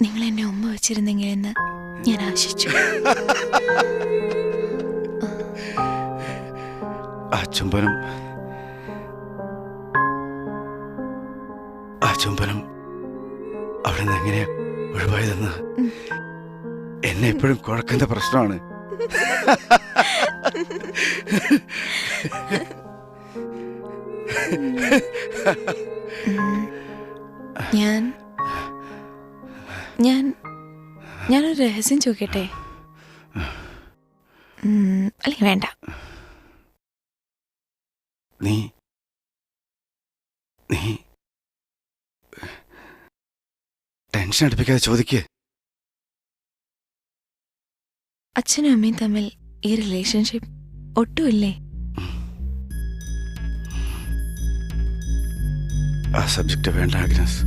നിങ്ങൾ എന്നെ ഉമ്മ വെച്ചിരുന്നെങ്കിൽ എന്ന് ഞാൻ ആശിച്ചു. ആ ചുംബനം അവിടെ നിന്ന് എങ്ങനെയാ ഒഴിവായതെന്ന് എന്നെ എപ്പോഴും കുഴക്കുന്ന പ്രശ്നമാണ്. ഞാനൊരു രഹസ്യം ചോദിക്കട്ടെ? അല്ലെങ്കിൽ വേണ്ട. നീ ടെൻഷൻ അടുപ്പിക്കാതെ ചോദിക്കേ. അച്ഛനും അമ്മയും തമ്മിൽ ഈ റിലേഷൻഷിപ്പ് ഒട്ടുമില്ലേ? ആ സബ്ജക്റ്റ് വേണ്ട ആഗ്നസ്.